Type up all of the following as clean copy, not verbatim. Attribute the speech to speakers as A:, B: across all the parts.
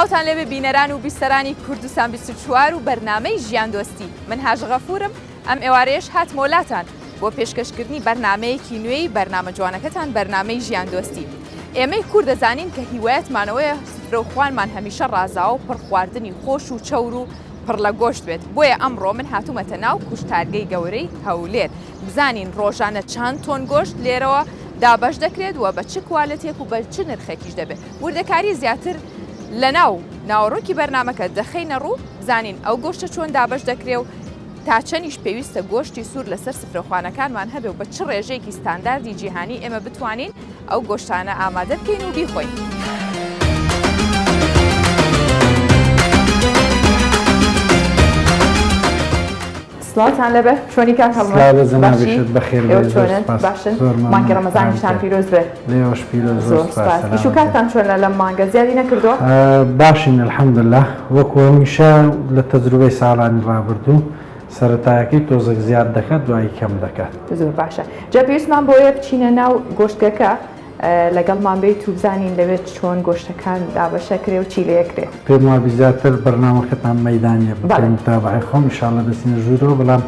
A: سڵاوتان لەبێ بینەران و بیستەرانی کوردستان 24 و بەرنامەی ژیاندۆستی من هاژ غەفورم ئەم ئێوارەیەش هاتمە وڵاتان بۆ پێشکەشکردنی بەرنامەیەکی نوێی بەرنامە جوانەکەتان بەرنامەی ژیاندۆستی. ئێمەی کوور دەزانین کە هیوایەتمانەوەیە سفرە و خوانمان هەمیشە ڕازاوە و پڕخواردنی خۆش و چەور و پڕ لە گۆشت بێت. بۆیە ئەمڕۆ من هاتوومەتە ناو کوشتارگەی گەورەی هەولێر بزانین ڕۆژانە چەند تۆن گۆشت لێرەوە دابەش دەکرێت و بە چ کوالەتێک و بە چ نرخێکیش دەبێت. وردەکاری زیاتر لە ناوەڕۆکی بەرنامەکە دەخەینە ڕوو بزانین ئەو گۆشتە چۆن دابەش دەکرێت و تا چەندیش پێویستە گۆشتی سوور لەسەر سفرەخوانەکانمان هەبێ و بە چ ڕێژەیەکی ستانداردی جیهانی ئێمە بتوانین ئەو گۆشتانە ئامادە بکەین و بیخۆین. سڵاتان لەبێ چۆنی کار باشن مانگی ڕەمەزانیشتان پیرۆز بێت.
B: لێوەش پیرۆز
A: ئیش و کاتتان چۆنە لەم مانگە زیادی نەکردووە؟
B: باشین الحەمدولله وەکو هەمیشە لە تەجروبەی ساڵانی ڕابردوو سەرەتایەکەی تۆزێک زیاد دەکات دوایی کەم دەکات.
A: زۆر باشە. جا پێویستمان بۆیە بچینە ناو گۆشتەکە لەگەڵمان بێت و بزانین لەوێت چۆن گۆشتەکان دابەشەکرێ و چی لەیەکرێ.
B: پێم وابی زیاتر بەرنامەکەتان مەیدانیە بکەین تابعی خۆم ئینشاڵڵا دەچینە ژوورەوە بەڵام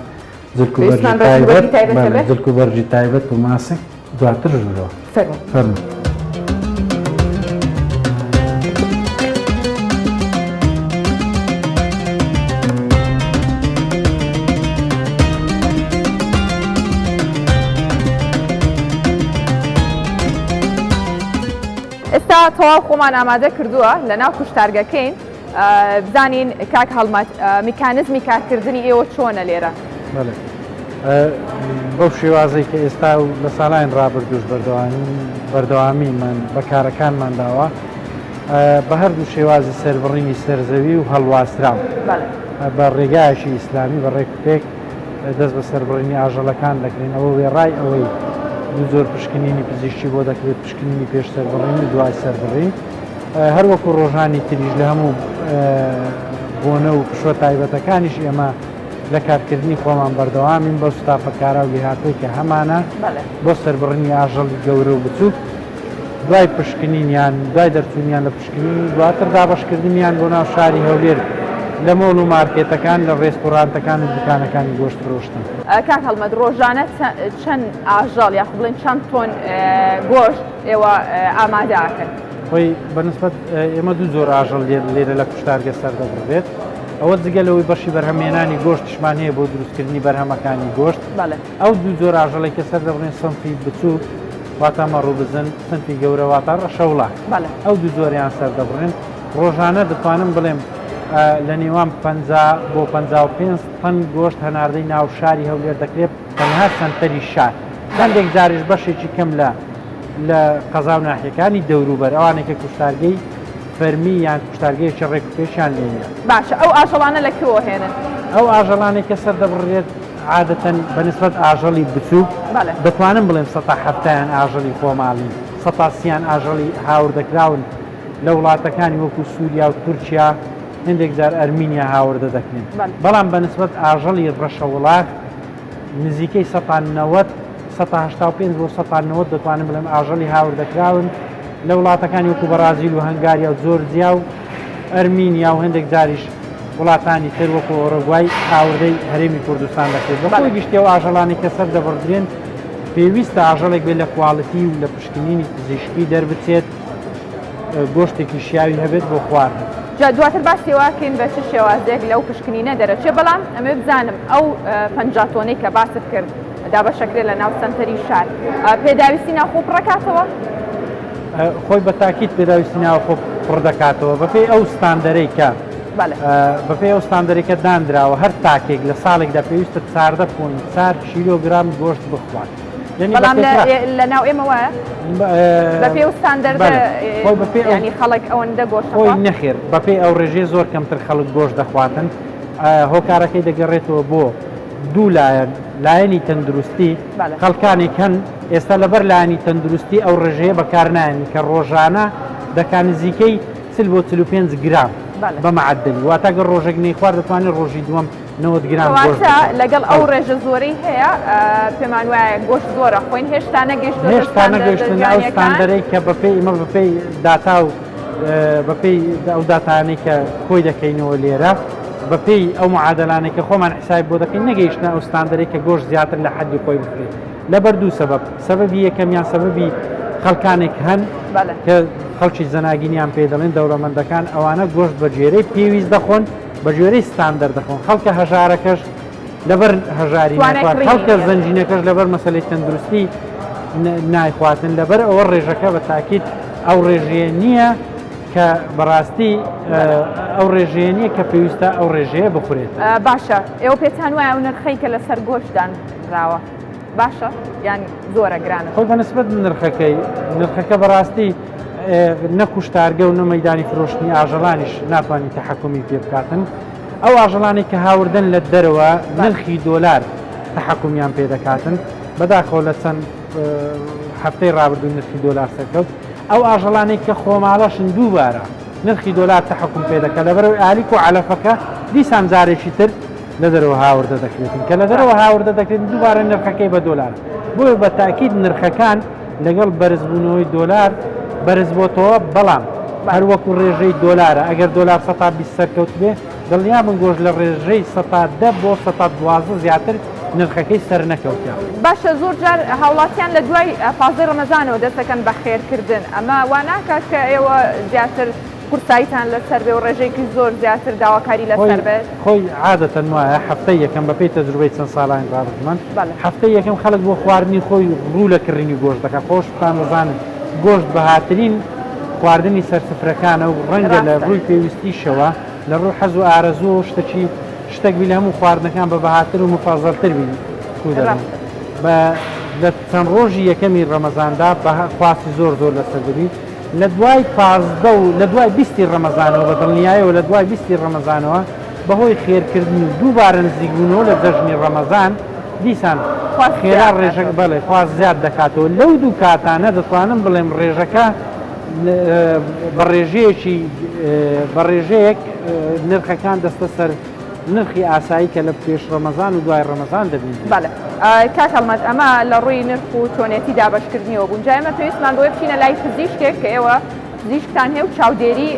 B: زلک و بەرجی تایبەت و ماسک دواتر ژوورەوە. فەرموو.
A: ئێستا تەواو خۆمان ئامادە کردووە لە ناو کوشتارگەکەین بزانین کاک هەڵمەت میکانزمی کارکردنی ئێوە چۆنە لێرە؟
B: بەو شێوازەی کە ئێستا و لە ساڵان ڕابردوش بەردەوامیمان بەکارەکانمان داوە بە هەردوو شێوازی سەربڕینی سەرزەوی و هەڵواستراو بە ڕێگایشی ئیسلامی بە ڕێکپێک دەست بە سەربڕینی ئاژەڵەکان دەکرێن ئەوە وێڕای ئەوەی زۆر پشکنینی پزیشکی بۆ دەکرێت پشکنینی پێش سەربڕینی دوای سەربڕین هەروەکو ڕۆژانی تریژ لە هەموو بۆنە و پشوە تایبەتەکانیش ئێمە لە کارکردنی خۆمان بەردەوامین بە سوتافەکارا و لێهاتووی کە هەمانە بۆ سەربڕینی ئاژەڵی گەورە و بچووک دوای پشکنینیان دوای دەرچوونیان لە پشکنینی دواتر دابەشکردنیان بۆ ناو شاری هەولێر لە مۆڵ و مارکێتەکان لە ڕێستۆرانتەکان و دوکانەکانی گۆشت فرۆشتن.
A: کاک هەڵمەت ڕۆژانە چەند ئاژەڵ یا بڵێن چەند تۆن گۆشت ئێوە ئامادە ئاکەن؟
B: خۆی بەنسبەت ئێمە دوو زۆر ئاژەڵ لێرە لە کوشتارگە سەردەبڕێت ئەوە جگەلەوەی بەشی بەرهەمێنانی گۆشتشمان هەیە بۆ دروستکردنی بەرهەمەکانی گۆشت ئەو دوو زۆر ئاژەڵی کە سەردەبڕێن سنفی بچووک واتە مەڕووبزن سنفی گەورە واتە ڕەشەوڵە ئەو دوو زۆریان سەردەبڕێن ڕۆژانە دەتوانم بڵێم لە نێوان 50 بۆ 55 تن گۆشت هەناردەی ناو شاری هەولێر دەکرێت تەنها سنتەری شار هەندێک جاریش بەشێکی کەم لە قەزا و ناحیەکانی دەوروبەر ئەوانێکە کوشتارگەی فەرمی یان کوشتارگەیەکی ڕێک و پێشیان لێنە.
A: باشە ئەو ئاژەڵانە لەکوێوە هێنن؟
B: ئەو ئاژەڵانێک کە سەردەبڕێت عادەتەن بەنسبەت ئاژەڵی بچووک دەتوانم بڵێم 170 ئاژەڵی خۆماڵی 130 ئاژەڵی هاوردەکراون لە وڵاتەکانی وەکو سووریا و تورکیا هەندێک جار ئەرمینیا هاوردە دەکرێن بەڵام بەنسبەت ئاژەڵی ڕەشەوڵات نزیکەی 185 بۆ 190 دەتوانم بڵێم ئاژەڵی هاوردەکراون لە وڵاتەکانی وەکو بەرازیل و هەنگاریا و جۆرجیا و ئەرمینیا و هەندێک جاریش وڵاتانی تر وەکو ئۆڕۆگوای هاوردەی هەرێمی کوردستان دەکرێت بەخۆی گشتی و ئاژەڵانی کە سەردەبڕدرێن پێویستە ئاژەڵێک بێت لە کوواڵەتی و لە پشکنینی پزیشکی دەربچێت گۆشتێکی شیاوی هەبێت بۆ خواردن.
A: جا دواتر باسی واکەین بە چ شێوازێک لەو پشکنینە دەرەچێ بەڵام ئەمە بزانم ئەو 50 تۆنەی کە باست کرد دابەشەکرێت لە ناو سنتەری شار پێداویستی ناوخۆ پڕەکاتەوە؟
B: خۆی بە تاکید پێداویستی ناوخۆ پڕ دەکاتەوە بەپێی ئەو ستاندەرەی کە بەپێی ئەو ستاندەرێکە دانراوە هەر تاکێک لە ساڵێکدا پێویستە 14.4 کیلۆگرام گۆشت بخوات.
A: بەڵام لە ناو ئێمە وایە بەپێ و ستاندەرد ینی خەڵک ئەوەندە گۆشت
B: خۆی نەخێر بەپێی ئەو ڕێژەیە زۆر کەمتر خەڵک گۆشت دەخواتن هۆکارەکەی دەگەڕێتەوە بۆ دوو لایەنی تەندروستی خەڵکانێک هەن ئێستا لەبەر لایەنی تەندروستی ئەو ڕێژەیە بەکارنایەنی کە ڕۆژانە دەکات نزیکەی 40 بۆ 45 گرام بە معدلی واتە گەر ڕۆژێک نەی خوارد دەتوانێت ڕۆژی دووەم 90 گرام گۆشت
A: لەگەڵ ئەو ڕێژە زۆرەی هەیە پێمان وایە گۆشت زۆرە خۆین هێشتا نەگەیشتن
B: ئەو ستاندەرەی کە بەپێی ئمە بەپێی داتا و بەپێی ئەو داتانەی کە کۆی دەکەینەوە لێرە بەپێی ئەو معادلانەی کە خۆمان حساب بۆ دەکەین نەگەیشتە ئەو ستاندەرێک کە گۆشت زیاتر لە حەدی خۆی بکرێت لەبەر دوو سەبەبی یەکەمیان سەبەبی خەڵکانێک هەن کە خەڵکی زەناگینیان پێ دەڵێن دەوڵەمەندەکان ئەوانە گۆشت بە جێرەی پێویست دەخۆن بە جۆرەی ستاندەر دەخۆن خەڵکە هەژارەکەش لەبەر هەژاری خەڵکە زەنجینەکەش لەبەر مەسەلەی تەندروستی نایخواتن لەبەر ئەوە ڕێژەکە بە تاکید ئەو ڕێژەیە نییە کە بەڕاستی ئەو ڕێژەیە نییە کە پێویستە ئەو ڕێژەیە بخورێت
A: باشە ئێوە پێتان وایە ئەو نرخەی کە لەسەر گۆشتدان راوە باشە یان زۆرە گرانە
B: خۆی بەنسبەت نرخەکە بەڕاستی نەکوشتارگە و نەمەدانی فرۆشتنی ئاژەڵانیش ناتوانین تەحەکومی پێ بکاتن ئەو ئاژەڵانی کە هاوردن لە دەرەوە نرخی دۆلار تەحەکومیان پێ دەکاتن بەداخەوە لە چەند هەفتەی ڕابردوو نرخی دۆلار سەرکەوت ئەو ئاژەڵانێک کە خۆماڵەشن دووبارە نرخی دۆلار تەحەکوم پێ دەکە لەبەرەوەی ئالیک و عەلەفەکە دیسان جارێکی تر لە دەرەوە هاوردە دەکرێتن کە لە دەرەوە هاوردە دەکرێت دووبارە نرخەکەی بە دۆلار بۆیە بە تاکید نرخەکان لەگەڵ بەرزبوونەوەی دۆلار بەرز بۆتەوە بەڵام هەر وەکو ڕێژەی دۆلارە ئەگەر دۆلار 120 سەرکەوت بێ دڵنیا بن گۆشت لە ڕێژەی 110 بۆ 112 زیاتر نرخەکەی سەر نەکەوتیان
A: باشە زۆر جار هاوڵاتیان لە دوای پازەی ڕەمەزانەوە دەستەکەن بە خێرکردن ئەمە وا ناکات کە ئێوە زیاتر قورساییتان لەسەر بێ و ڕێژێکی زۆر زیاتر داواکاری لەسەر بێت
B: خۆی عادەتەن وایە هەفتەی یەکەم بەپێی تەجروبەی چەند ساڵان ڕابردمان هەفتەی یەکەم خەڵک بۆ خواردنی خۆی ڕوو لە کڕینی گۆشت دەکات خۆشتان بزانن گۆشت بەهاترین خواردنی سەرسفرەکانە و ڕەنگە لە ڕووی پێویستیشەوە لە ڕوو حەز و ئارەزوو و شتێک بی لە هەموو خواردنەکان بە بەهاتر و مفازەڵتر بینی لە چەند ڕۆژی یەکەمی ڕەمەزاندا خواستی زۆر لەسەر دەبی لە دوای 15 و لە دوای 20 ڕەمەزانەوە بە دڵنیایەوە لە دوای 20 ڕەمەزانەوە بەهۆی خێرکردن و دووبارە نزیکبوونەوە لە دەژنی ڕەمەزان دیسان خێرا ڕێژەکە بەڵێ خواست زیاد دەکاتەوە لەو دوو کاتانە دەتوانم بڵێم ڕێژەکە بە ڕێژەیەک نرخەکان دەستە سەر نرخی ئاسایی کە لە پێش ڕەمەزان و دوای ڕەمەزان دەبین
A: کاک هەڵمەت ئەمە لە ڕووی نرخ و چۆنێتی دابەشکردنیەوە بوون جای ئەمە پێویستمان بۆیە بچینە لای پزیشکێک کە ئێوە پزیشکتان هەیە و چاودێری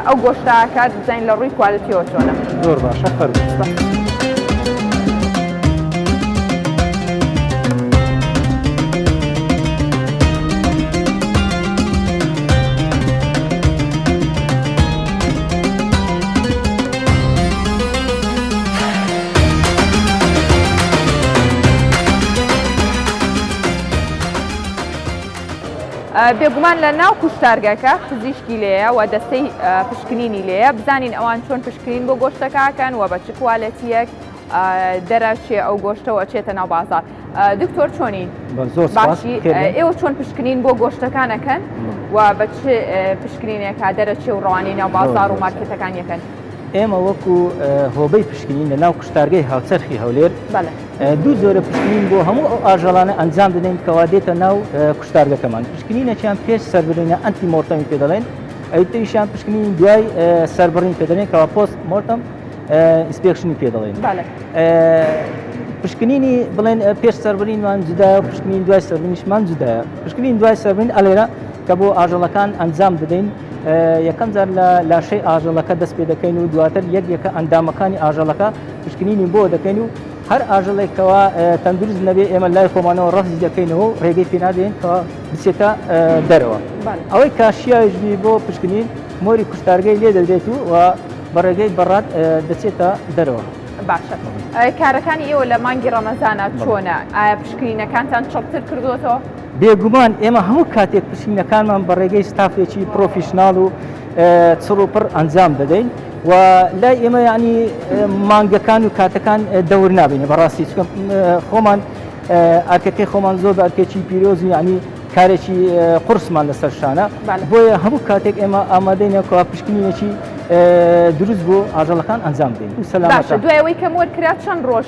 A: ئەو گۆشتاکات بزانین لە ڕووی کوالیتیەوە چۆنە
B: زۆر باشە فەرموو
A: بێگومان لە ناو کوشتارگەکە پزیشکی لێیە و دەستەی پشکنینی لێیە بزانین ئەوان چۆن پشکنین بۆ گۆشتەکەکەن و بە چ کوالەتیەک دەرەچێ ئەو گۆشتەوە چێتە ناو بازار دکتۆر چۆنی باشی ئێوە چۆن پشکنین بۆ گۆشتەکانەکەن و بە چ پشکنینێکە دەرەچێ و ڕوانی ناو بازار و مارکێتەکان یەکەن
C: ئێمە وەکو هۆبەی پشکنین لە ناو کوشتارگەی هاوچەرخی هەولێر دوو زۆرە پشکنین بۆ هەموو ئەو ئاژەڵانە ئەنجام دەدەین کەوا دێتە ناو کوشتارگەکەمان پشکنینەکیان پێش سەربڕینە ئەنتی مۆرتەمی پێ دەڵێن ئەوتریشیان پشکنین دوای سەربڕین پێ دەڵێن کەوا پۆست مۆرتەم ئینسپێکشنی پێ دەڵێن پشکنینی بڵێن پێش سەربڕینمان جودایە و پشکنین دوای سەربڕینیشمان جودایە پشکنین دوای سەربڕین ئەلێرە کە بۆ ئاژەڵەکان ئەنجام دەدەین یەکەم جار لە لاشەی ئاژەڵەکە دەست پێ دەکەین و دواتر یەکێکە ئەندامەکانی ئاژەڵەکە پشکنینی بۆ دەکەین و هەر ئاژەڵێکەوە تەندروست نەبێ ئێمە لای خۆمانەوە ڕەفزی دەکەینەوە و ڕێگەی پێ نادەین کە بچێتە دەرەوە ئەوەی کاشیایشبی بۆ پشکنین مۆری کوشتارگەی لێ دەدرێت و بە ڕێگەی بەڕات دەچێتە دەرەوە
A: باشە کارەکانی ئێوە لە مانگی ڕەمەزانە چۆنە ئایا پشکنینەکانتان چەقتر کردوەوە
C: بێگومان ئێمە هەموو کاتێک پشکنینەکانمان بە ڕێگەی ستافێکی پرۆفیشناڵ و چڕوپڕ ئەنجام دەدەین و لای ئێمە یعنی مانگەکان و کاتەکان دەور نابینێ بەڕاستی خۆمان ئەرکەکەی خۆمان زۆر بە ئەرکێکی پیرۆزی ینی کارێکی قورسمان لەسەر شانە بۆیە هەموو کاتێک ئێمە ئامادەینەوە پشکنینێکی دروست بۆ ئاژەڵەکان ئەنجام دەین
A: باشە دوایەوەی کەم وەرکرات چەند ڕۆژ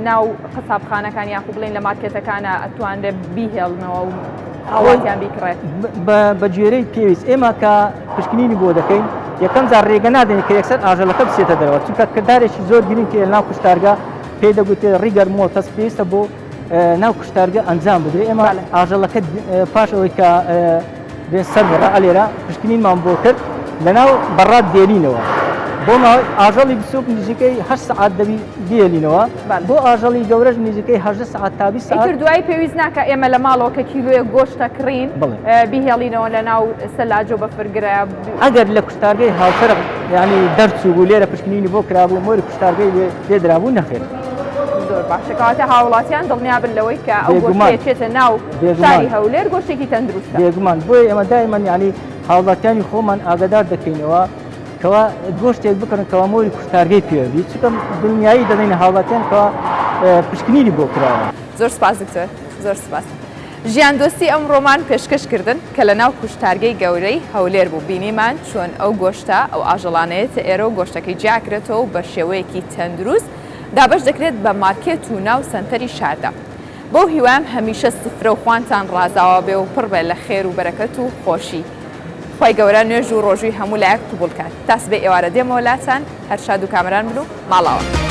A: ناو قەسابخانەکان یاخو بڵێن لە مارکێتەکانە ئەتوانرێت بیهێڵنەوە و ئەوەیان بیکڕێت
C: بە گوێرەی پێویست ئێمە کە پشکنینی بۆ دەکەین یەکەم جار ڕێگە نادەین کە یەکسەر ئاژەڵەکە بچێتە دەرەوە چونکە کردارێکی زۆر گرنگ کە ناو کوشتارگە پێی دەگوتێت ڕیگەر مۆتەس پێویستە بۆ ناو کوشتارگە ئەنجام بدرێت ئێمە ئاژەڵەکە پاش ئەوەی کە دێن سەر بەڕە ئەلێرە پشکنینمان بۆ کرد لەناو بەڕات دێنینەوە بۆ ئاژەڵی بسوک نزیکەی 8 سعات دەبی دێنینەوە بۆ ئاژەڵی گەورەش نزیکەی 8 سعات تا 20 سعات
A: دوای پێویست ناکە ئێمە لە ماڵەوە کە کیلۆیە گۆشتە کڕین بیهێڵینەوە لە ناو سەلاجۆ بە فرگرە
C: ئەگەر لە کوشتارگەی هاوچەرخ ینی دەرچوو بوو لێرە پشکنینی بۆ کرابوو مۆری کوشتارگەی لێدرابوو نەخێر
A: زۆر باشەکەواتە هاوڵاتیان دڵنیابن لەوەی کە ئەو گۆشتەیە چێتە ناو شاری هەولێر گۆشتێکی تەندروستە
C: بێگومان بۆیە ئێمە دایمەن ینی هاوڵاتیانی خۆمان ئاگادار دەکەینەوە کەوا گۆشتێک بکڕن کەوا مۆری کوشتارگەی پێوی چکەم دڵنیایی دەدەین هاوڵاتیان کەوا پشکنینی بۆ کراوە
A: زۆر سپاس دکتۆر زۆر سپاس ژیاندۆستی ئەم ڕۆمان پێشکەشکردن کە لە ناو کوشتارگەی گەورەی هەولێر بوو بینیمان چۆن ئەو گۆشتە ئەو ئاژەڵانەیەتە ئێرە و گۆشتەکەی جاکرێتەوە بە شێوەیەکی تەندروست دابش دەکرێت بە مارکێت و ناو سنتەری شاردا بۆ هیوام هەمیشە سفرە و خوانتان ڕازاوە بێ و پڕ بێ لە خێر و بەرەکەت و خۆشی خۆی گەورە نوێژ و ڕۆژووی هەموو لایەک قبول کات تاس بێ ئێوارە دێمەوە لاتان هەر شاد و کامەران بن و ماڵاوە